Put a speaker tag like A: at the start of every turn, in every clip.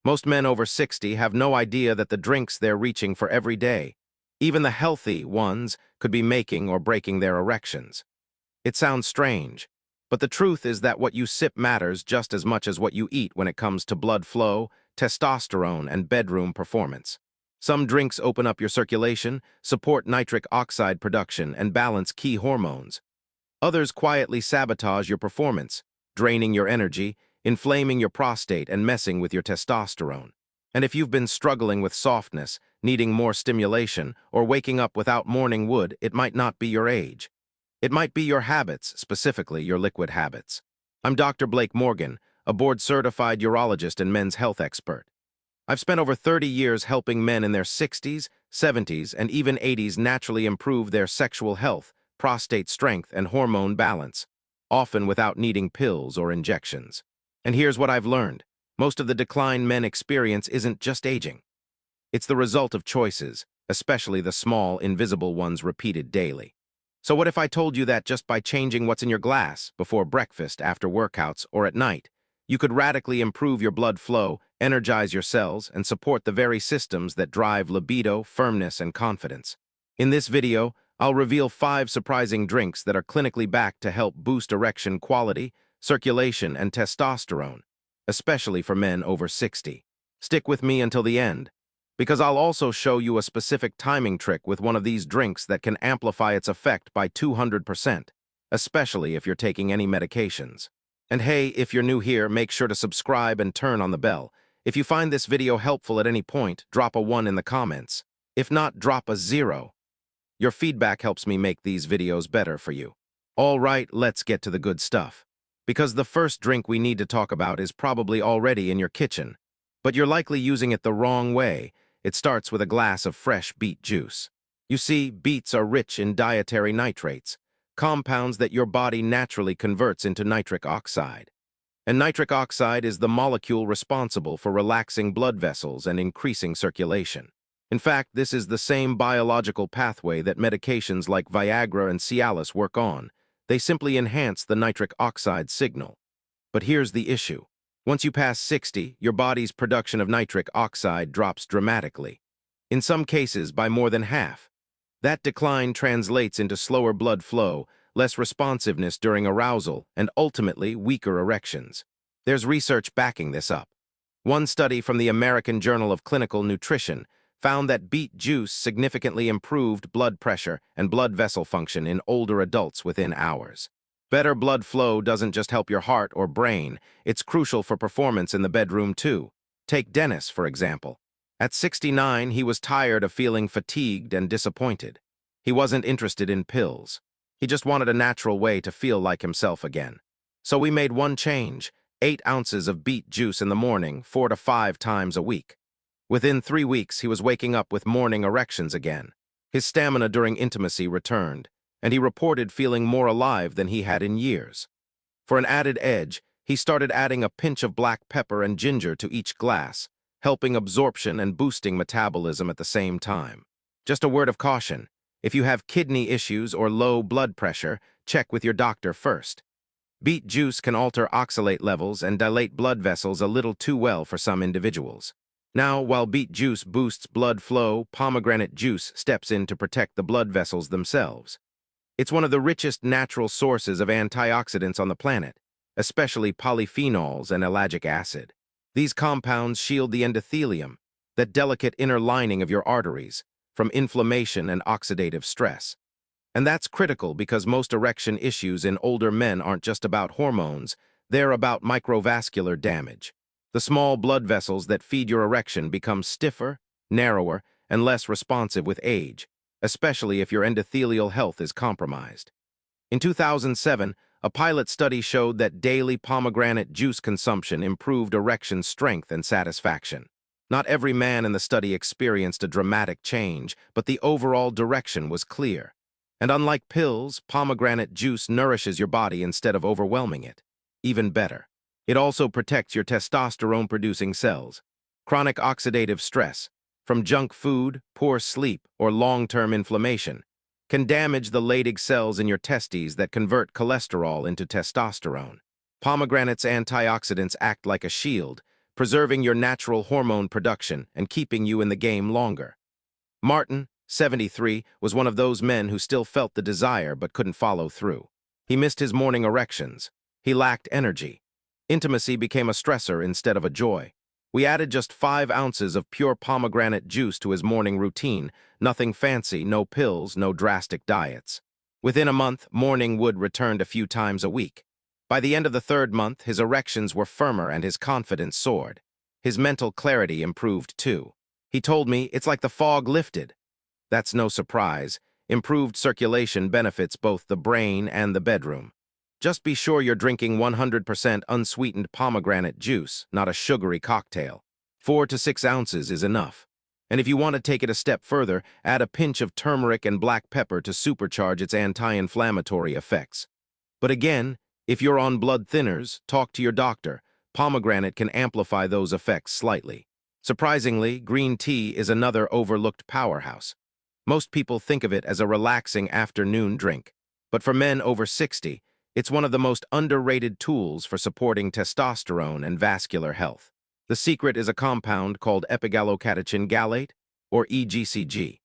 A: Most men over 60 have no idea that the drinks they're reaching for every day, even the healthy ones, could be making or breaking their erections. It sounds strange, but the truth is that what you sip matters just as much as what you eat when it comes to blood flow, testosterone, and bedroom performance. Some drinks open up your circulation, support nitric oxide production, and balance key hormones. Others quietly sabotage your performance, draining your energy, inflaming your prostate, and messing with your testosterone. And if you've been struggling with softness, needing more stimulation, or waking up without morning wood, it might not be your age. It might be your habits, specifically your liquid habits. I'm Dr. Blake Morgan, a board-certified urologist and men's health expert. I've spent over 30 years helping men in their 60s, 70s, and even 80s naturally improve their sexual health, prostate strength, and hormone balance, often without needing pills or injections. And here's what I've learned. Most of the decline men experience isn't just aging. It's the result of choices, especially the small, invisible ones repeated daily. So what if I told you that just by changing what's in your glass, before breakfast, after workouts, or at night, you could radically improve your blood flow, energize your cells, and support the very systems that drive libido, firmness, and confidence? In this video, I'll reveal 5 surprising drinks that are clinically backed to help boost erection quality, circulation, and testosterone, especially for men over 60. Stick with me until the end, because I'll also show you a specific timing trick with one of these drinks that can amplify its effect by 200%, especially if you're taking any medications. And hey, if you're new here, make sure to subscribe and turn on the bell. If you find this video helpful at any point, drop a 1 in the comments. If not, drop a 0. Your feedback helps me make these videos better for you. All right, let's get to the good stuff. Because the first drink we need to talk about is probably already in your kitchen, but you're likely using it the wrong way. It starts with a glass of fresh beet juice. You see, beets are rich in dietary nitrates, compounds that your body naturally converts into nitric oxide. And nitric oxide is the molecule responsible for relaxing blood vessels and increasing circulation. In fact, this is the same biological pathway that medications like Viagra and Cialis work on. They simply enhance the nitric oxide signal. But here's the issue. Once you pass 60, your body's production of nitric oxide drops dramatically, in some cases by more than half. That decline translates into slower blood flow, less responsiveness during arousal, and ultimately weaker erections. There's research backing this up. One study from the American Journal of Clinical Nutrition found that beet juice significantly improved blood pressure and blood vessel function in older adults within hours. Better blood flow doesn't just help your heart or brain, it's crucial for performance in the bedroom too. Take Dennis, for example. At 69, he was tired of feeling fatigued and disappointed. He wasn't interested in pills. He just wanted a natural way to feel like himself again. So we made one change: 8 ounces of beet juice in the morning, 4 to 5 times a week. Within 3 weeks, he was waking up with morning erections again. His stamina during intimacy returned, and he reported feeling more alive than he had in years. For an added edge, he started adding a pinch of black pepper and ginger to each glass, helping absorption and boosting metabolism at the same time. Just a word of caution: if you have kidney issues or low blood pressure, check with your doctor first. Beet juice can alter oxalate levels and dilate blood vessels a little too well for some individuals. Now, while beet juice boosts blood flow, pomegranate juice steps in to protect the blood vessels themselves. It's one of the richest natural sources of antioxidants on the planet, especially polyphenols and ellagic acid. These compounds shield the endothelium, that delicate inner lining of your arteries, from inflammation and oxidative stress. And that's critical because most erection issues in older men aren't just about hormones, they're about microvascular damage. The small blood vessels that feed your erection become stiffer, narrower, and less responsive with age, especially if your endothelial health is compromised. In 2007, a pilot study showed that daily pomegranate juice consumption improved erection strength and satisfaction. Not every man in the study experienced a dramatic change, but the overall direction was clear. And unlike pills, pomegranate juice nourishes your body instead of overwhelming it. Even better, it also protects your testosterone-producing cells. Chronic oxidative stress, from junk food, poor sleep, or long-term inflammation, can damage the Leydig cells in your testes that convert cholesterol into testosterone. Pomegranate's antioxidants act like a shield, preserving your natural hormone production and keeping you in the game longer. Martin, 73, was one of those men who still felt the desire but couldn't follow through. He missed his morning erections. He lacked energy. Intimacy became a stressor instead of a joy. We added just 5 ounces of pure pomegranate juice to his morning routine, nothing fancy, no pills, no drastic diets. Within a month, morning wood returned a few times a week. By the end of the 3rd month, his erections were firmer and his confidence soared. His mental clarity improved too. He told me, "It's like the fog lifted." That's no surprise. Improved circulation benefits both the brain and the bedroom. Just be sure you're drinking 100% unsweetened pomegranate juice, not a sugary cocktail. 4 to 6 ounces is enough. And if you want to take it a step further, add a pinch of turmeric and black pepper to supercharge its anti-inflammatory effects. But again, if you're on blood thinners, talk to your doctor. Pomegranate can amplify those effects slightly. Surprisingly, green tea is another overlooked powerhouse. Most people think of it as a relaxing afternoon drink, but for men over 60, it's one of the most underrated tools for supporting testosterone and vascular health. The secret is a compound called epigallocatechin gallate, or EGCG.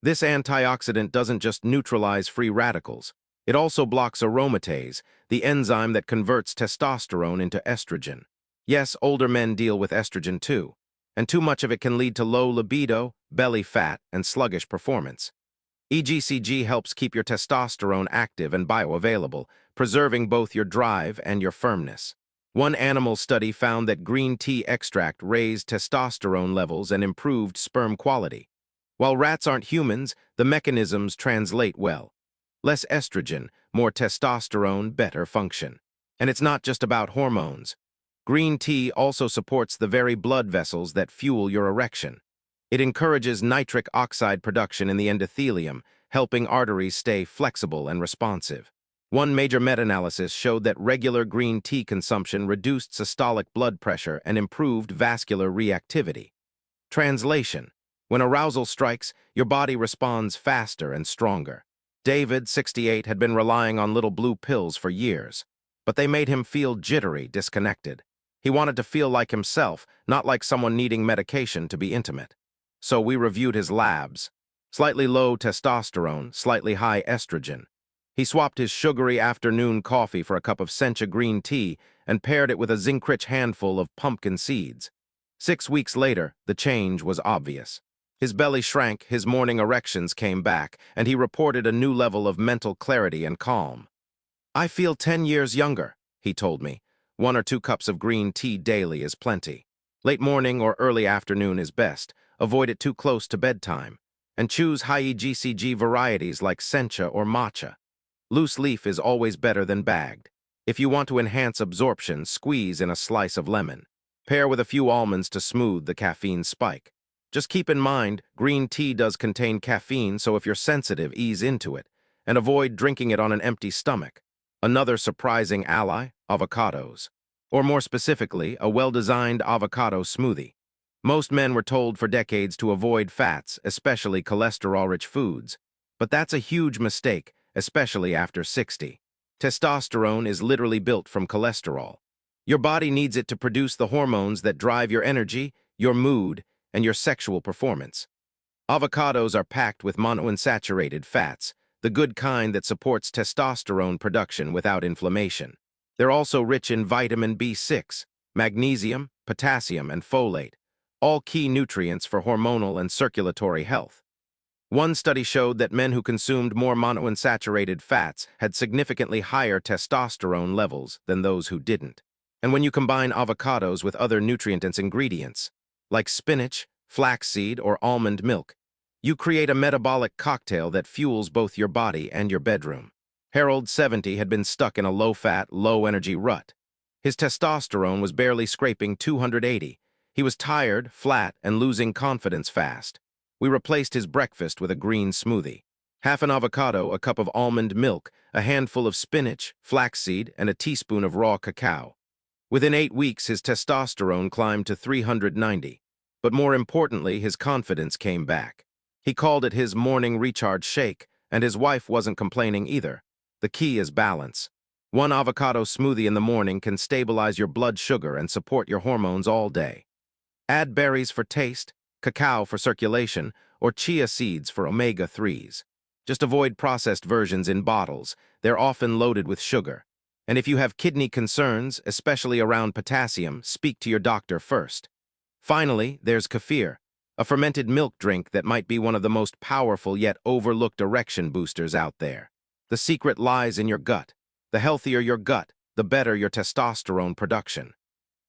A: This antioxidant doesn't just neutralize free radicals, it also blocks aromatase, the enzyme that converts testosterone into estrogen. Yes, older men deal with estrogen too, and too much of it can lead to low libido, belly fat, and sluggish performance. EGCG helps keep your testosterone active and bioavailable, preserving both your drive and your firmness. One animal study found that green tea extract raised testosterone levels and improved sperm quality. While rats aren't humans, the mechanisms translate well. Less estrogen, more testosterone, better function. And it's not just about hormones. Green tea also supports the very blood vessels that fuel your erection. It encourages nitric oxide production in the endothelium, helping arteries stay flexible and responsive. One major meta-analysis showed that regular green tea consumption reduced systolic blood pressure and improved vascular reactivity. Translation: when arousal strikes, your body responds faster and stronger. David, 68, had been relying on little blue pills for years, but they made him feel jittery, disconnected. He wanted to feel like himself, not like someone needing medication to be intimate. So we reviewed his labs. Slightly low testosterone, slightly high estrogen. He swapped his sugary afternoon coffee for a cup of sencha green tea and paired it with a zinc-rich handful of pumpkin seeds. 6 weeks later, the change was obvious. His belly shrank, his morning erections came back, and he reported a new level of mental clarity and calm. "I feel 10 years younger," he told me. 1 or 2 cups of green tea daily is plenty. Late morning or early afternoon is best. Avoid it too close to bedtime. And choose high EGCG varieties like sencha or matcha. Loose leaf is always better than bagged. If you want to enhance absorption, squeeze in a slice of lemon. Pair with a few almonds to smooth the caffeine spike. Just keep in mind, green tea does contain caffeine, so if you're sensitive, ease into it. And avoid drinking it on an empty stomach. Another surprising ally, avocados. Or more specifically, a well-designed avocado smoothie. Most men were told for decades to avoid fats, especially cholesterol-rich foods. But that's a huge mistake, especially after 60. Testosterone is literally built from cholesterol. Your body needs it to produce the hormones that drive your energy, your mood, and your sexual performance. Avocados are packed with monounsaturated fats, the good kind that supports testosterone production without inflammation. They're also rich in vitamin B6, magnesium, potassium, and folate, all key nutrients for hormonal and circulatory health. One study showed that men who consumed more monounsaturated fats had significantly higher testosterone levels than those who didn't. And when you combine avocados with other nutrient-dense ingredients, like spinach, flaxseed, or almond milk, you create a metabolic cocktail that fuels both your body and your bedroom. Harold, 70, had been stuck in a low-fat, low-energy rut. His testosterone was barely scraping 280. He was tired, flat, and losing confidence fast. We replaced his breakfast with a green smoothie. Half an avocado, a cup of almond milk, a handful of spinach, flaxseed, and a teaspoon of raw cacao. Within 8 weeks, his testosterone climbed to 390. But more importantly, his confidence came back. He called it his morning recharge shake, and his wife wasn't complaining either. The key is balance. One avocado smoothie in the morning can stabilize your blood sugar and support your hormones all day. Add berries for taste, cacao for circulation, or chia seeds for omega-3s. Just avoid processed versions in bottles. They're often loaded with sugar. And if you have kidney concerns, especially around potassium, speak to your doctor first. Finally, there's kefir, a fermented milk drink that might be one of the most powerful yet overlooked erection boosters out there. The secret lies in your gut. The healthier your gut, the better your testosterone production.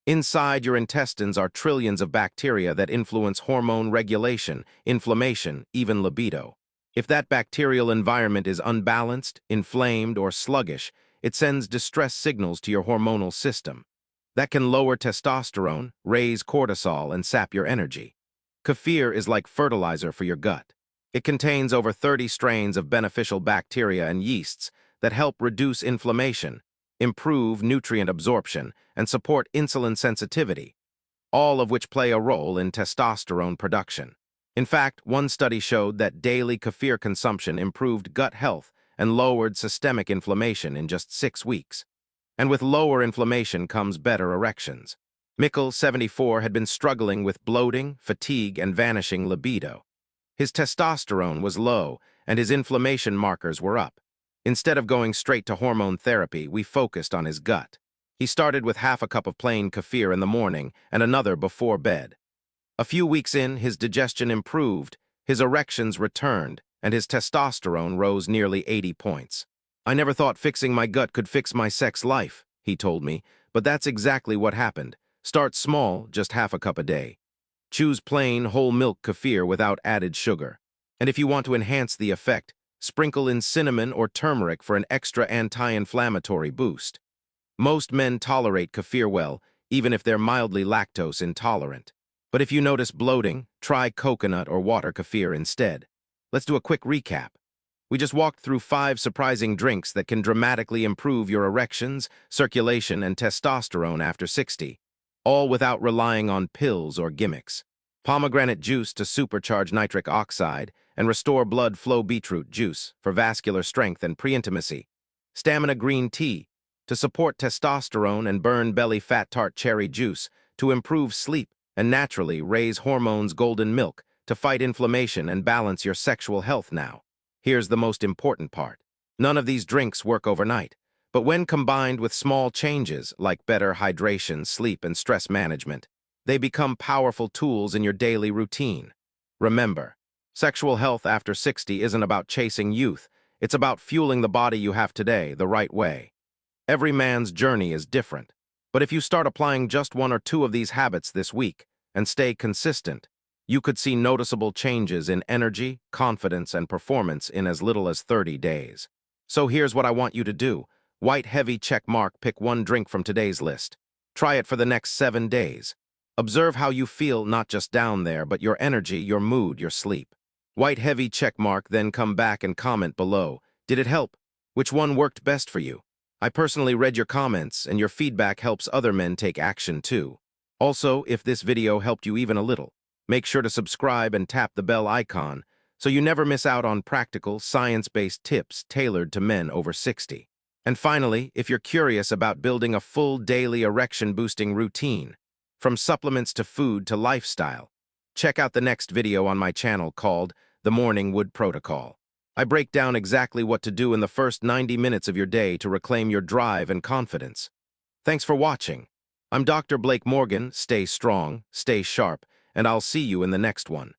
A: Inside your intestines are trillions of bacteria that influence hormone regulation, inflammation, even libido. If that bacterial environment is unbalanced, inflamed, or sluggish, it sends distress signals to your hormonal system. That can lower testosterone, raise cortisol, and sap your energy. Kefir is like fertilizer for your gut. It contains over 30 strains of beneficial bacteria and yeasts that help reduce inflammation, improve nutrient absorption, and support insulin sensitivity, all of which play a role in testosterone production. In fact, one study showed that daily kefir consumption improved gut health and lowered systemic inflammation in just 6 weeks. And with lower inflammation comes better erections. Mikkel, 74, had been struggling with bloating, fatigue, and vanishing libido. His testosterone was low, and his inflammation markers were up. Instead of going straight to hormone therapy, we focused on his gut. He started with half a cup of plain kefir in the morning and another before bed. A few weeks in, his digestion improved, his erections returned, and his testosterone rose nearly 80 points. "I never thought fixing my gut could fix my sex life," he told me, but that's exactly what happened. Start small, just half a cup a day. Choose plain, whole milk kefir without added sugar. And if you want to enhance the effect, sprinkle in cinnamon or turmeric for an extra anti-inflammatory boost. Most men tolerate kefir well, even if they're mildly lactose intolerant. But if you notice bloating, try coconut or water kefir instead. Let's do a quick recap. We just walked through 5 surprising drinks that can dramatically improve your erections, circulation, and testosterone after 60, all without relying on pills or gimmicks. Pomegranate juice to supercharge nitric oxide and restore blood flow. Beetroot juice for vascular strength and pre-intimacy. Stamina green tea to support testosterone and burn belly fat. Tart cherry juice to improve sleep and naturally raise hormones. Golden milk to fight inflammation and balance your sexual health. Now, here's the most important part. None of these drinks work overnight, but when combined with small changes like better hydration, sleep, and stress management, they become powerful tools in your daily routine. Remember, sexual health after 60 isn't about chasing youth. It's about fueling the body you have today the right way. Every man's journey is different, but if you start applying just 1 or 2 of these habits this week and stay consistent, you could see noticeable changes in energy, confidence, and performance in as little as 30 days. So here's what I want you to do. White heavy check mark. Pick 1 drink from today's list. Try it for the next 7 days. Observe how you feel, not just down there, but your energy, your mood, your sleep. White heavy check mark, then come back and comment below. Did it help? Which one worked best for you? I personally read your comments, and your feedback helps other men take action too. Also, if this video helped you even a little, make sure to subscribe and tap the bell icon so you never miss out on practical, science-based tips tailored to men over 60. And finally, if you're curious about building a full daily erection-boosting routine, from supplements to food to lifestyle, check out the next video on my channel called The Morning Wood Protocol. I break down exactly what to do in the first 90 minutes of your day to reclaim your drive and confidence. Thanks for watching. I'm Dr. Blake Morgan. Stay strong, stay sharp, and I'll see you in the next one.